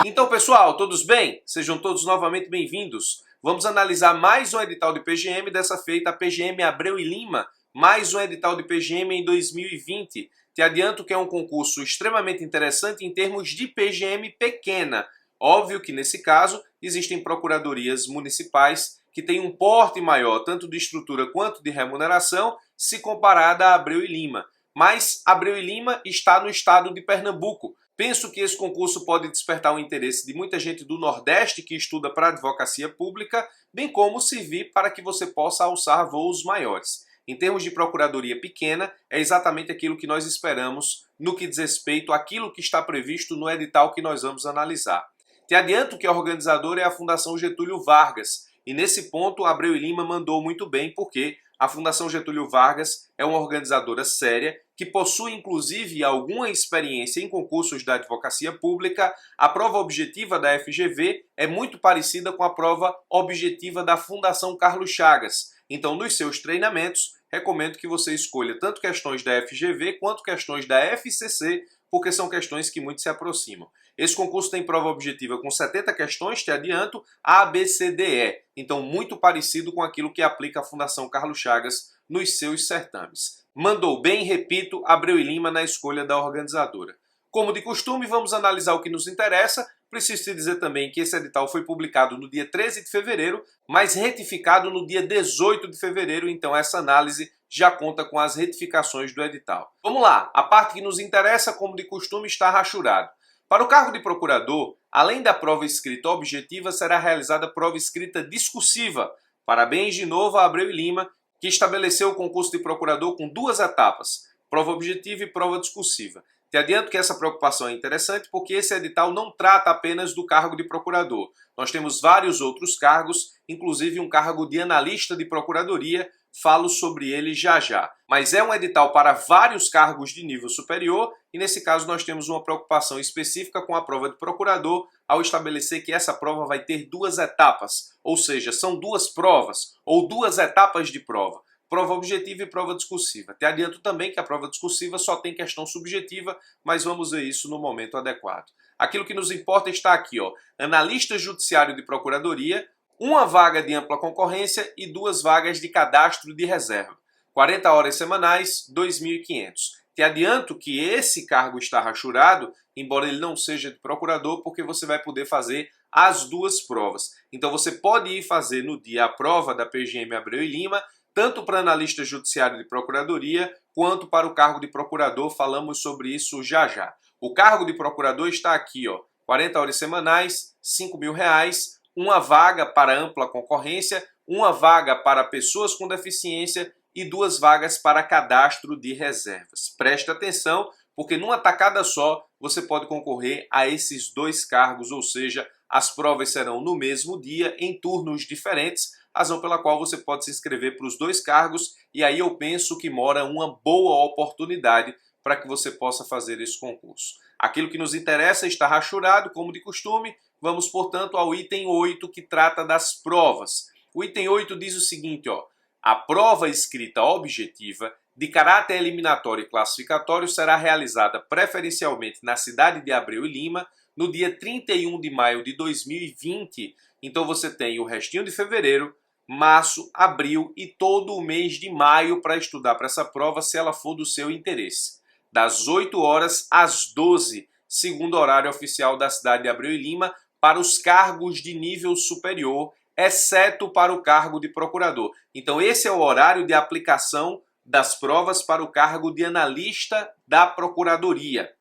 Então, pessoal, todos bem? Sejam todos novamente bem-vindos. Vamos analisar mais um edital de PGM, dessa feita a PGM Abreu e Lima, mais um edital de PGM em 2020. Te adianto que é um concurso extremamente interessante em termos de PGM pequena. Óbvio que, nesse caso, existem procuradorias municipais que têm um porte maior, tanto de estrutura quanto de remuneração, se comparada a Abreu e Lima. Mas Abreu e Lima está no estado de Pernambuco. Penso que esse concurso pode despertar o interesse de muita gente do Nordeste que estuda para advocacia pública, bem como servir para que você possa alçar voos maiores. Em termos de procuradoria pequena, é exatamente aquilo que nós esperamos no que diz respeito àquilo que está previsto no edital que nós vamos analisar. Te adianto que a organizadora é a Fundação Getúlio Vargas, e nesse ponto Abreu e Lima mandou muito bem, porque a Fundação Getúlio Vargas é uma organizadora séria que possui inclusive alguma experiência em concursos da advocacia pública. A prova objetiva da FGV é muito parecida com a prova objetiva da Fundação Carlos Chagas. Então, nos seus treinamentos, recomendo que você escolha tanto questões da FGV quanto questões da FCC, porque são questões que muito se aproximam. Esse concurso tem prova objetiva com 70 questões, te adianto, A, B, C, D, E. Então, muito parecido com aquilo que aplica a Fundação Carlos Chagas nos seus certames. Mandou bem, repito, Abreu e Lima na escolha da organizadora. Como de costume, vamos analisar o que nos interessa. Preciso te dizer também que esse edital foi publicado no dia 13 de fevereiro, mas retificado no dia 18 de fevereiro, então essa análise já conta com as retificações do edital. Vamos lá, a parte que nos interessa, como de costume, está rachurado. Para o cargo de procurador, além da prova escrita objetiva, será realizada a prova escrita discursiva. Parabéns de novo a Abreu e Lima, que estabeleceu o concurso de procurador com duas etapas, prova objetiva e prova discursiva. Te adianto que essa preocupação é interessante porque esse edital não trata apenas do cargo de procurador. Nós temos vários outros cargos, inclusive um cargo de analista de procuradoria, falo sobre ele já já. Mas é um edital para vários cargos de nível superior e nesse caso nós temos uma preocupação específica com a prova de procurador ao estabelecer que essa prova vai ter duas etapas, ou seja, são duas provas ou duas etapas de prova. Prova objetiva e prova discursiva. Te adianto também que a prova discursiva só tem questão subjetiva, mas vamos ver isso no momento adequado. Aquilo que nos importa está aqui, ó. Analista judiciário de procuradoria, uma vaga de ampla concorrência e duas vagas de cadastro de reserva. 40 horas semanais, 2.500. Te adianto que esse cargo está rachurado, embora ele não seja de procurador, porque você vai poder fazer as duas provas. Então você pode ir fazer no dia a prova da PGM Abreu e Lima, tanto para analista judiciário de procuradoria, quanto para o cargo de procurador, falamos sobre isso já já. O cargo de procurador está aqui, ó, 40 horas semanais, R$5.000, uma vaga para ampla concorrência, uma vaga para pessoas com deficiência e duas vagas para cadastro de reservas. Preste atenção, porque numa tacada só você pode concorrer a esses dois cargos, ou seja, as provas serão no mesmo dia, em turnos diferentes, razão pela qual você pode se inscrever para os dois cargos e aí eu penso que mora uma boa oportunidade para que você possa fazer esse concurso. Aquilo que nos interessa está rachurado, como de costume. Vamos, portanto, ao item 8, que trata das provas. O item 8 diz o seguinte, ó, a prova escrita objetiva de caráter eliminatório e classificatório será realizada preferencialmente na cidade de Abreu e Lima no dia 31 de maio de 2020. Então você tem o restinho de fevereiro, março, abril e todo o mês de maio para estudar para essa prova, se ela for do seu interesse. Das 8 horas às 12, segundo o horário oficial da cidade de Abreu e Lima, para os cargos de nível superior, exceto para o cargo de procurador. Então esse é o horário de aplicação das provas para o cargo de analista da procuradoria.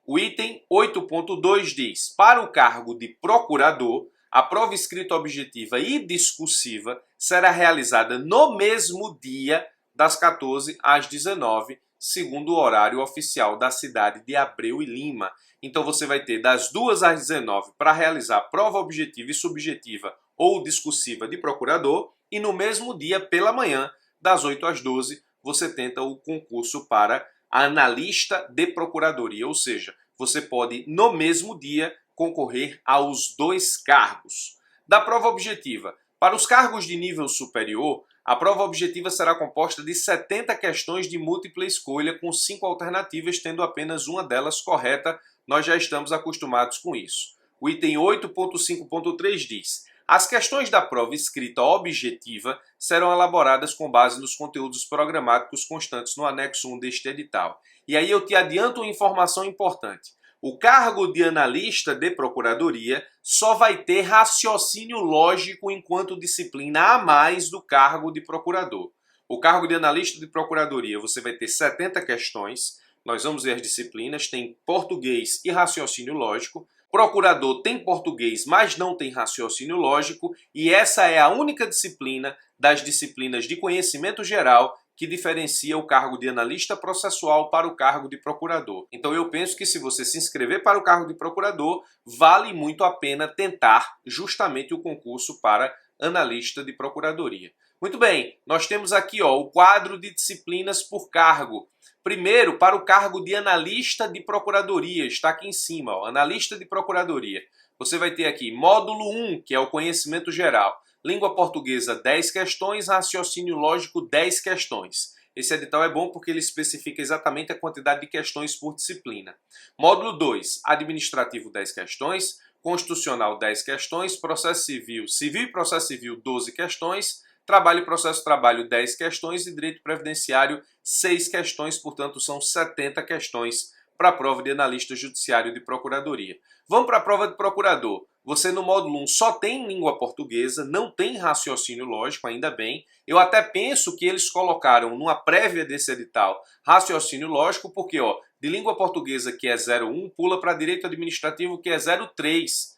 O item 8.2 diz, para o cargo de procurador, a prova escrita objetiva e discursiva será realizada no mesmo dia, das 14 às 19, segundo o horário oficial da cidade de Abreu e Lima. Então você vai ter das 2 às 19 para realizar prova objetiva e subjetiva ou discursiva de procurador e no mesmo dia, pela manhã, das 8 às 12, você tenta o concurso para analista de procuradoria, ou seja, você pode no mesmo dia concorrer aos dois cargos. Da prova objetiva, para os cargos de nível superior, a prova objetiva será composta de 70 questões de múltipla escolha com 5 alternativas, tendo apenas uma delas correta. Nós já estamos acostumados com isso. O item 8.5.3 diz: as questões da prova escrita objetiva serão elaboradas com base nos conteúdos programáticos constantes no anexo 1 deste edital. E aí eu te adianto uma informação importante. O cargo de analista de procuradoria só vai ter raciocínio lógico enquanto disciplina a mais do cargo de procurador. O cargo de analista de procuradoria você vai ter 70 questões. Nós vamos ver as disciplinas, tem português e raciocínio lógico. Procurador tem português, mas não tem raciocínio lógico, e essa é a única disciplina das disciplinas de conhecimento geral que diferencia o cargo de analista processual para o cargo de procurador. Então eu penso que se você se inscrever para o cargo de procurador, vale muito a pena tentar justamente o concurso para analista de procuradoria. Muito bem, nós temos aqui o quadro de disciplinas por cargo. Primeiro, para o cargo de analista de procuradoria, está aqui em cima, analista de procuradoria. Você vai ter aqui módulo 1, que é o conhecimento geral. Língua portuguesa, 10 questões, raciocínio lógico, 10 questões. Esse edital é bom porque ele especifica exatamente a quantidade de questões por disciplina. Módulo 2, administrativo, 10 questões, constitucional, 10 questões, processo civil, civil e processo civil, 12 questões, trabalho e processo trabalho, 10 questões e direito previdenciário, 6 questões, portanto são 70 questões para a prova de analista judiciário de procuradoria. Vamos para a prova de procurador. Você no módulo 1 só tem língua portuguesa, não tem raciocínio lógico, ainda bem. Eu até penso que eles colocaram numa prévia desse edital raciocínio lógico, porque de língua portuguesa que é 01, pula para direito administrativo que é 03.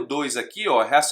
02 aqui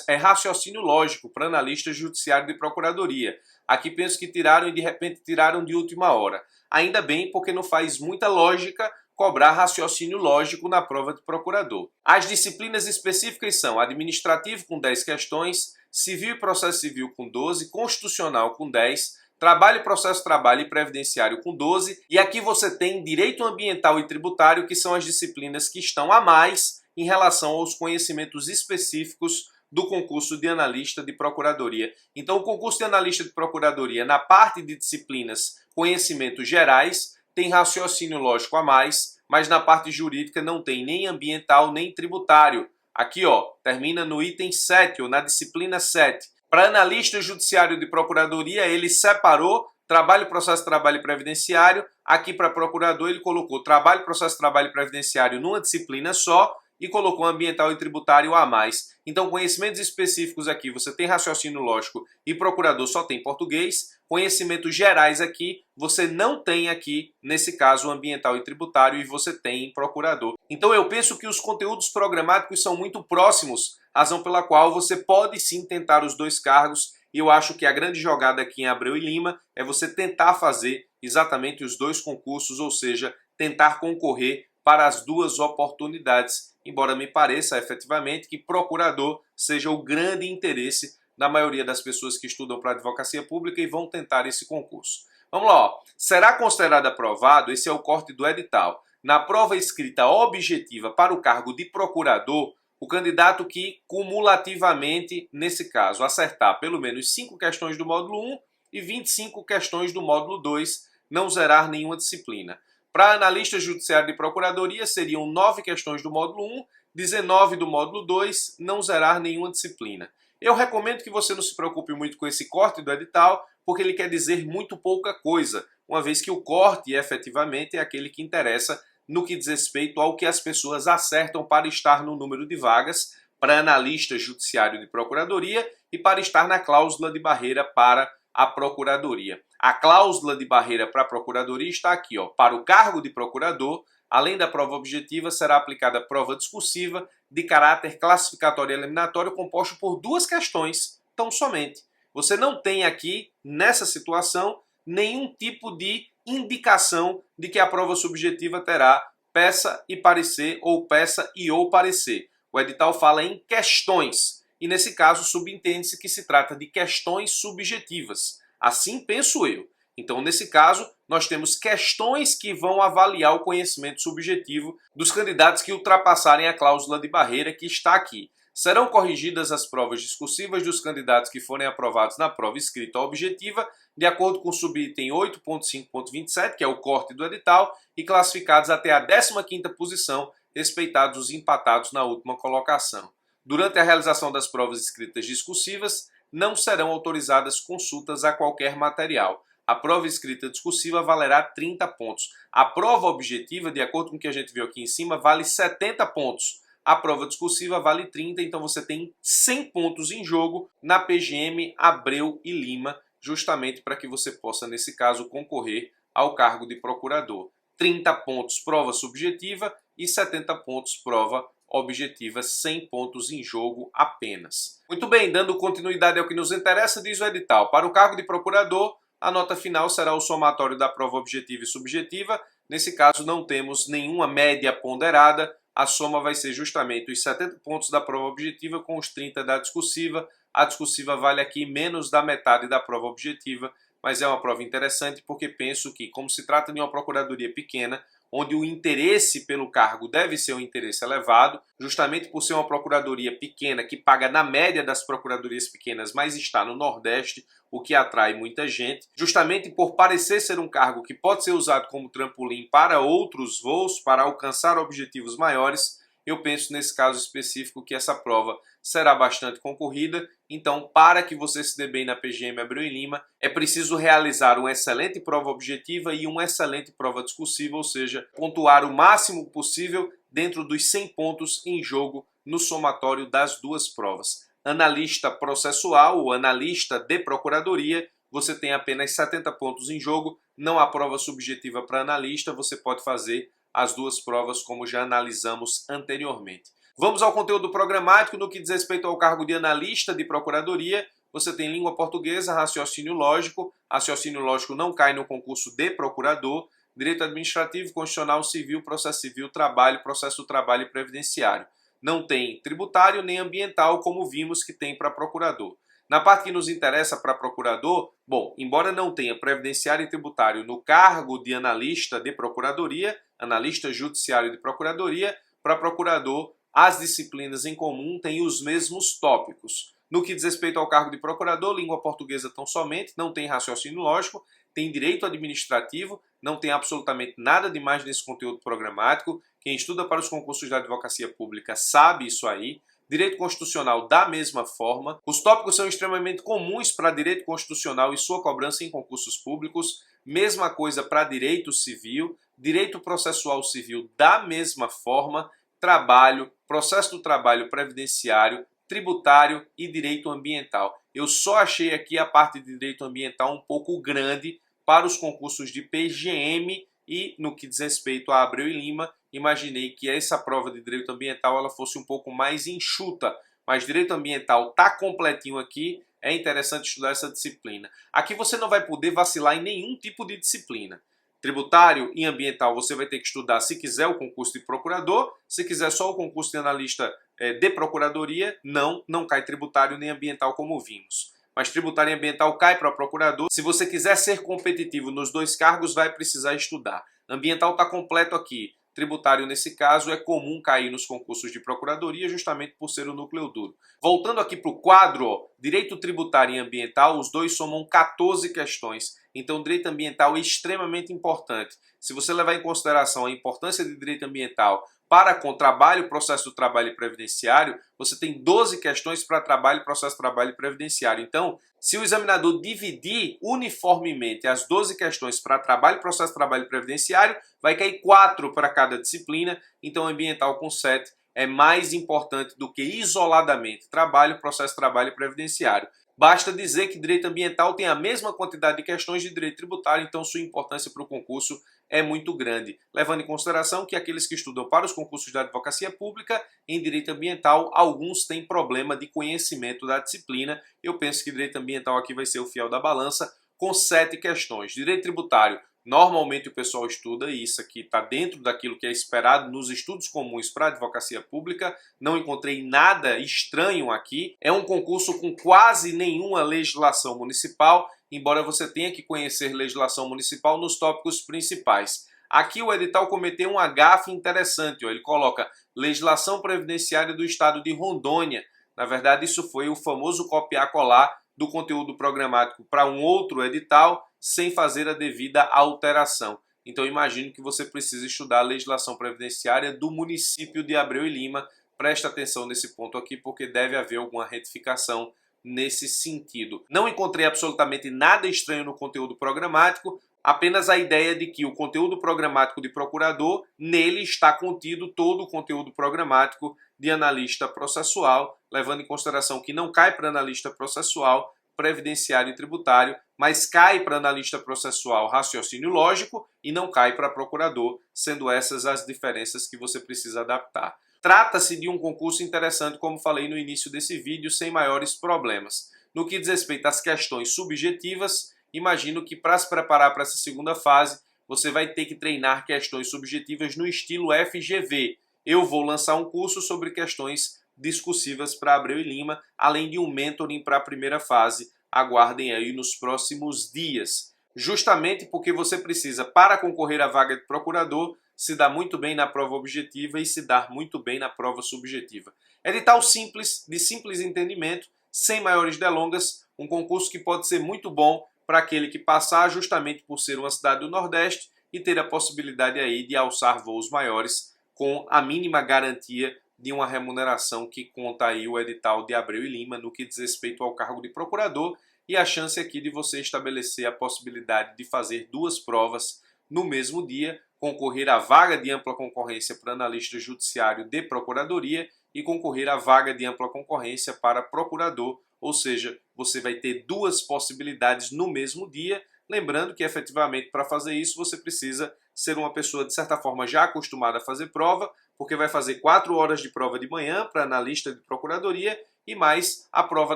é raciocínio lógico para analista judiciário de procuradoria. Aqui penso que tiraram e de repente tiraram de última hora. Ainda bem, porque não faz muita lógica cobrar raciocínio lógico na prova de procurador. As disciplinas específicas são administrativo com 10 questões, civil e processo civil com 12, constitucional com 10, trabalho e processo trabalho e previdenciário com 12, e aqui você tem direito ambiental e tributário, que são as disciplinas que estão a mais em relação aos conhecimentos específicos do concurso de analista de procuradoria. Então o concurso de analista de procuradoria, na parte de disciplinas conhecimentos gerais, tem raciocínio lógico a mais, mas na parte jurídica não tem nem ambiental nem tributário. Aqui termina no item 7 ou na disciplina 7. Para analista judiciário de procuradoria, ele separou trabalho, processo, trabalho e previdenciário. Aqui para procurador ele colocou trabalho, processo, trabalho e previdenciário numa disciplina só e colocou ambiental e tributário a mais. Então, conhecimentos específicos aqui, você tem raciocínio lógico e procurador só tem português. Conhecimentos gerais aqui, você não tem aqui, nesse caso, ambiental e tributário, e você tem em procurador. Então, eu penso que os conteúdos programáticos são muito próximos, razão pela qual você pode sim tentar os dois cargos, e eu acho que a grande jogada aqui em Abreu e Lima é você tentar fazer exatamente os dois concursos, ou seja, tentar concorrer para as duas oportunidades, embora me pareça efetivamente que procurador seja o grande interesse da maioria das pessoas que estudam para advocacia pública e vão tentar esse concurso. Vamos lá, será considerado aprovado, esse é o corte do edital, na prova escrita objetiva para o cargo de procurador, o candidato que cumulativamente, nesse caso, acertar pelo menos 5 questões do módulo 1 e 25 questões do módulo 2, não zerar nenhuma disciplina. Para analista judiciário de procuradoria, seriam 9 questões do módulo 1, 19 do módulo 2, não zerar nenhuma disciplina. Eu recomendo que você não se preocupe muito com esse corte do edital, porque ele quer dizer muito pouca coisa, uma vez que o corte efetivamente é aquele que interessa no que diz respeito ao que as pessoas acertam para estar no número de vagas para analista judiciário de procuradoria e para estar na cláusula de barreira para a procuradoria. A cláusula de barreira para a procuradoria está aqui, para o cargo de procurador, além da prova objetiva, será aplicada a prova discursiva de caráter classificatório e eliminatório composto por 2 questões, tão somente. Você não tem aqui, nessa situação, nenhum tipo de indicação de que a prova subjetiva terá peça e parecer ou peça e ou parecer. O edital fala em questões e, nesse caso, subentende-se que se trata de questões subjetivas. Assim penso eu. Então, nesse caso, nós temos questões que vão avaliar o conhecimento subjetivo dos candidatos que ultrapassarem a cláusula de barreira que está aqui. Serão corrigidas as provas discursivas dos candidatos que forem aprovados na prova escrita objetiva, de acordo com o subitem 8.5.27, que é o corte do edital, e classificados até a 15ª posição respeitados os empatados na última colocação. Durante a realização das provas escritas discursivas, não serão autorizadas consultas a qualquer material. A prova escrita discursiva valerá 30 pontos. A prova objetiva, de acordo com o que a gente viu aqui em cima, vale 70 pontos. A prova discursiva vale 30, então você tem 100 pontos em jogo na PGM Abreu e Lima, justamente para que você possa, nesse caso, concorrer ao cargo de procurador. 30 pontos prova subjetiva e 70 pontos prova objetiva, 100 pontos em jogo apenas. Muito bem, dando continuidade ao que nos interessa, diz o edital. Para o cargo de procurador, a nota final será o somatório da prova objetiva e subjetiva. Nesse caso, não temos nenhuma média ponderada. A soma vai ser justamente os 70 pontos da prova objetiva com os 30 da discursiva. A discursiva vale aqui menos da metade da prova objetiva, mas é uma prova interessante porque penso que, como se trata de uma procuradoria pequena, onde o interesse pelo cargo deve ser um interesse elevado, justamente por ser uma procuradoria pequena que paga na média das procuradorias pequenas, mas está no Nordeste, o que atrai muita gente, justamente por parecer ser um cargo que pode ser usado como trampolim para outros voos, para alcançar objetivos maiores. Eu penso nesse caso específico que essa prova será bastante concorrida, então para que você se dê bem na PGM Abreu e Lima, é preciso realizar uma excelente prova objetiva e uma excelente prova discursiva, ou seja, pontuar o máximo possível dentro dos 100 pontos em jogo no somatório das duas provas. Analista processual ou analista de procuradoria, você tem apenas 70 pontos em jogo, não há prova subjetiva para analista, você pode fazer as duas provas como já analisamos anteriormente. Vamos ao conteúdo programático. No que diz respeito ao cargo de analista de procuradoria, você tem língua portuguesa, raciocínio lógico. Raciocínio lógico não cai no concurso de procurador. Direito administrativo, constitucional, civil, processo civil, trabalho, processo do trabalho e previdenciário. Não tem tributário nem ambiental, como vimos que tem para procurador. Na parte que nos interessa para procurador, bom, embora não tenha previdenciário e tributário no cargo de analista de procuradoria, analista judiciário de procuradoria, para procurador, as disciplinas em comum têm os mesmos tópicos. No que diz respeito ao cargo de procurador, língua portuguesa tão somente, não tem raciocínio lógico, tem direito administrativo, não tem absolutamente nada de mais nesse conteúdo programático. Quem estuda para os concursos da advocacia pública sabe isso aí. Direito constitucional da mesma forma. Os tópicos são extremamente comuns para direito constitucional e sua cobrança em concursos públicos. Mesma coisa para direito civil, direito processual civil da mesma forma, trabalho, processo do trabalho previdenciário, tributário e direito ambiental. Eu só achei aqui a parte de direito ambiental um pouco grande para os concursos de PGM e no que diz respeito a Abreu e Lima, imaginei que essa prova de direito ambiental ela fosse um pouco mais enxuta, mas direito ambiental está completinho aqui, é interessante estudar essa disciplina. Aqui você não vai poder vacilar em nenhum tipo de disciplina. Tributário e ambiental você vai ter que estudar se quiser o concurso de procurador, se quiser só o concurso de analista de procuradoria, não cai tributário nem ambiental como vimos. Mas tributário e ambiental cai para procurador. Se você quiser ser competitivo nos dois cargos, vai precisar estudar. Ambiental está completo aqui. Tributário, nesse caso, é comum cair nos concursos de procuradoria justamente por ser o núcleo duro. Voltando aqui para o quadro, ó, direito tributário e ambiental, os dois somam 14 questões. Então, direito ambiental é extremamente importante. Se você levar em consideração a importância de direito ambiental para com trabalho, processo do trabalho e previdenciário, você tem 12 questões para trabalho, processo do trabalho e previdenciário. Então, se o examinador dividir uniformemente as 12 questões para trabalho, processo do trabalho e previdenciário, vai cair 4 para cada disciplina. Então, ambiental com 7 é mais importante do que isoladamente trabalho, processo do trabalho e previdenciário. Basta dizer que direito ambiental tem a mesma quantidade de questões de direito tributário, então sua importância para o concurso é muito grande, levando em consideração que aqueles que estudam para os concursos da advocacia pública em direito ambiental, alguns têm problema de conhecimento da disciplina. Eu penso que direito ambiental aqui vai ser o fiel da balança, com 7 questões. Direito tributário, normalmente o pessoal estuda, e isso aqui está dentro daquilo que é esperado nos estudos comuns para a advocacia pública. Não encontrei nada estranho aqui. É um concurso com quase nenhuma legislação municipal, embora você tenha que conhecer legislação municipal nos tópicos principais. Aqui o edital cometeu um gafe interessante. Ó. Ele coloca legislação previdenciária do estado de Rondônia. Na verdade, isso foi o famoso copiar-colar do conteúdo programático para um outro edital, sem fazer a devida alteração. então imagino que você precisa estudar a legislação previdenciária do município de Abreu e Lima. Presta atenção nesse ponto aqui, porque deve haver alguma retificação nesse sentido. Não encontrei absolutamente nada estranho no conteúdo programático, apenas a ideia de que o conteúdo programático de procurador, nele está contido todo o conteúdo programático de analista processual, levando em consideração que não cai para analista processual previdenciário e tributário, mas cai para analista processual raciocínio lógico e não cai para procurador, sendo essas as diferenças que você precisa adaptar. Trata-se de um concurso interessante, como falei no início desse vídeo, sem maiores problemas. No que diz respeito às questões subjetivas, imagino que para se preparar para essa segunda fase, você vai ter que treinar questões subjetivas no estilo FGV. Eu vou lançar um curso sobre questões discursivas para Abreu e Lima, além de um mentoring para a primeira fase. Aguardem aí nos próximos dias. Justamente porque você precisa, para concorrer à vaga de procurador, se dar muito bem na prova objetiva e se dar muito bem na prova subjetiva. Edital simples, de simples entendimento, sem maiores delongas, um concurso que pode ser muito bom para aquele que passar, justamente por ser uma cidade do Nordeste e ter a possibilidade aí de alçar voos maiores com a mínima garantia de uma remuneração que conta aí o edital de Abreu e Lima no que diz respeito ao cargo de procurador, e a chance aqui de você estabelecer a possibilidade de fazer duas provas no mesmo dia, concorrer à vaga de ampla concorrência para analista judiciário de procuradoria e concorrer à vaga de ampla concorrência para procurador, ou seja, você vai ter duas possibilidades no mesmo dia, lembrando que efetivamente para fazer isso você precisa ser uma pessoa de certa forma já acostumada a fazer prova, porque vai fazer 4 horas de prova de manhã para analista de procuradoria e mais a prova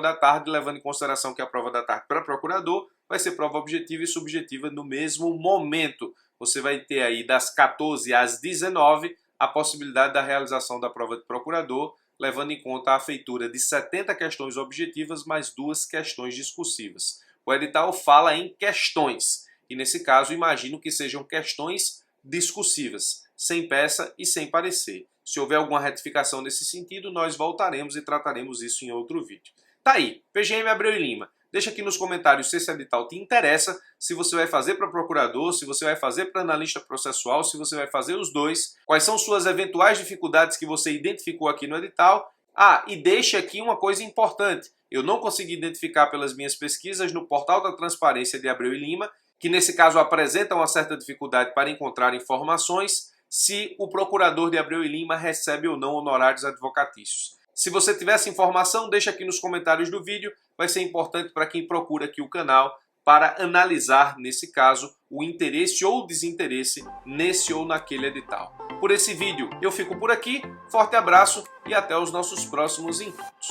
da tarde, levando em consideração que a prova da tarde para procurador vai ser prova objetiva e subjetiva no mesmo momento. Você vai ter aí das 14 às 19 a possibilidade da realização da prova de procurador, levando em conta a feitura de 70 questões objetivas mais 2 questões discursivas. O edital fala em questões, e nesse caso imagino que sejam questões discursivas, sem peça e sem parecer. Se houver alguma retificação nesse sentido, nós voltaremos e trataremos isso em outro vídeo. Tá aí, PGM Abreu e Lima. Deixa aqui nos comentários se esse edital te interessa, se você vai fazer para procurador, se você vai fazer para analista processual, se você vai fazer os dois, quais são suas eventuais dificuldades que você identificou aqui no edital. Ah, e deixa aqui uma coisa importante. Eu não consegui identificar pelas minhas pesquisas no portal da transparência de Abreu e Lima, que nesse caso apresenta uma certa dificuldade para encontrar informações, se o procurador de Abreu e Lima recebe ou não honorários advocatícios. Se você tiver essa informação, deixa aqui nos comentários do vídeo, vai ser importante para quem procura aqui o canal para analisar, nesse caso, o interesse ou desinteresse nesse ou naquele edital. Por esse vídeo eu fico por aqui, forte abraço e até os nossos próximos encontros.